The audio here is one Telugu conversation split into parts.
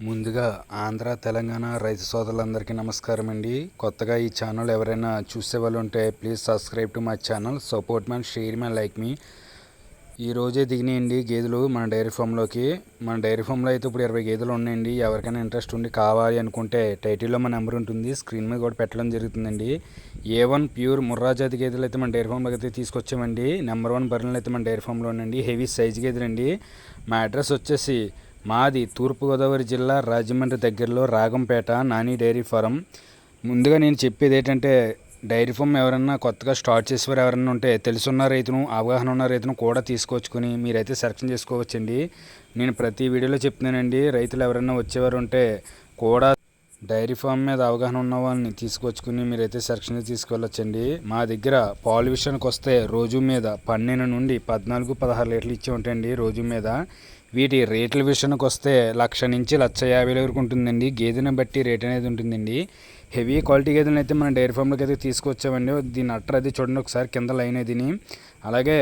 ముందుగా ఆంధ్ర తెలంగాణ రైతు సోదరులందరికీ నమస్కారం అండి. కొత్తగా ఈ ఛానల్ ఎవరైనా చూసే వాళ్ళు ఉంటే please subscribe to my channel, support my, share my, like me. ఈరోజే దిగినాయండి గేదెలు మన డైరీ ఫామ్లోకి. మన డైరీ ఫామ్లో అయితే ఇప్పుడు 20 గేదెలు ఉన్నాయండి. ఎవరికైనా ఇంట్రెస్ట్ ఉండి కావాలి అనుకుంటే టైటిల్లో మన నెంబర్ ఉంటుంది, స్క్రీన్ మీద కూడా పెట్టడం జరుగుతుందండి. A1 ప్యూర్ ముర్రా జాతి గేదెలు అయితే మన డైరీ ఫామ్లోకి అయితే తీసుకొచ్చామండి. నెంబర్ 1 బర్రెలు అయితే మన డైరీ ఫామ్లో ఉండండి. హెవీ సైజ్ గేదెలండి. మా అడ్రస్ వచ్చేసి మాది తూర్పుగోదావరి జిల్లా రాజమండ్రి దగ్గరలో రాగంపేట నాని డైరీ ఫారం. ముందుగా నేను చెప్పేది ఏంటంటే, డైరీ ఫామ్ ఎవరన్నా కొత్తగా స్టార్ట్ చేసేవారు ఎవరన్నా ఉంటే తెలుసున్న రైతును, అవగాహన ఉన్న రైతును కూడా తీసుకొచ్చుకొని మీరైతే సెలక్షన్ చేసుకోవచ్చండి. నేను ప్రతి వీడియోలో చెప్తున్నానండి, రైతులు ఎవరైనా వచ్చేవారు ఉంటే కూడా డైరీ ఫామ్ మీద అవగాహన ఉన్న వాళ్ళని తీసుకొచ్చుకుని మీరైతే సెలక్షన్ తీసుకెళ్ళొచ్చండి. మా దగ్గర పాలు విషయానికి వస్తే రోజు మీద 12 నుండి 14-16 లీటర్లు ఇచ్చి ఉంటాయండి రోజు మీద. వీటి రేట్ల విషయానికి వస్తే 1,00,000 నుంచి 1,50,000 వరకు ఉంటుందండి. గేదెని బట్టి రేట్ అనేది ఉంటుందండి. హెవీ క్వాలిటీ గేదెలను అయితే మన డైరీ ఫామ్లోకి అయితే తీసుకొచ్చామండి. దీని అట్టర్ అది చూడండి ఒకసారి కింద లైన్ అదిని. అలాగే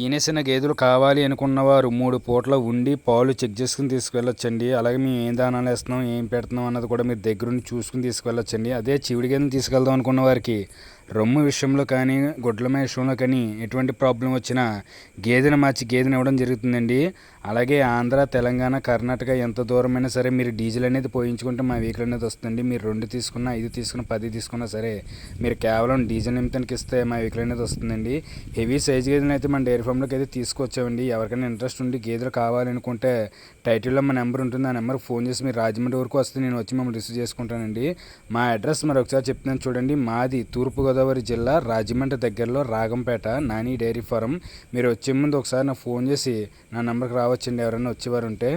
ఈనేసిన గేదెలు కావాలి అనుకున్నవారు 3 పూటల ఉండి పాలు చెక్ చేసుకుని తీసుకువెళ్ళొచ్చండి. అలాగే మేము ఏం దానాలు వేస్తున్నాం, ఏం పెడుతున్నాం అన్నది కూడా మీరు దగ్గరుండి చూసుకుని తీసుకువెళ్ళొచ్చండి. అదే చివిడి గేదెని తీసుకెళ్దాం అనుకున్న వారికి రొమ్ము విషయంలో కానీ, గొడ్ల విషయంలో కానీ ఎటువంటి ప్రాబ్లం వచ్చినా గేదెను మార్చి గేదెని ఇవ్వడం జరుగుతుందండి. అలాగే ఆంధ్ర, తెలంగాణ, కర్ణాటక ఎంత దూరమైనా సరే మీరు డీజిల్ అనేది పోయించుకుంటే మా వెహికల్ అనేది వస్తుందండి. మీరు 2 తీసుకున్నా, 5 తీసుకున్నా, 10 తీసుకున్నా సరే మీరు కేవలం డీజిల్ నిమిత్తానికి ఇస్తే మా వెహికల్ అనేది వస్తుందండి. హెవీ సైజ్ గేదెలను అయితే మన డైరీ ఫామ్లోకి అయితే తీసుకొచ్చామండి. ఎవరికైనా ఇంట్రెస్ట్ ఉండి గేదెలు కావాలనుకుంటే టైటిల్లో మా నెంబర్ ఉంటుంది. ఆ నెంబర్కి ఫోన్ చేసి మీరు రాజమండ్రి వరకు వస్తే నేను వచ్చి మిమ్మల్ని రిసీవ్ చేసుకుంటానండి. మా అడ్రస్ మరి ఒకసారి చెప్తున్నాను చూడండి. మాది తూర్పుగోదావరి జిల్లా రాజమండ్రి దగ్గరలో రాగంపేట నాని డైరీ ఫారం. మీరు వచ్చే ముందు ఒకసారి నాకు ఫోన్ చేసి నా నెంబర్కి రావచ్చండి ఎవరైనా వచ్చేవారు ఉంటే.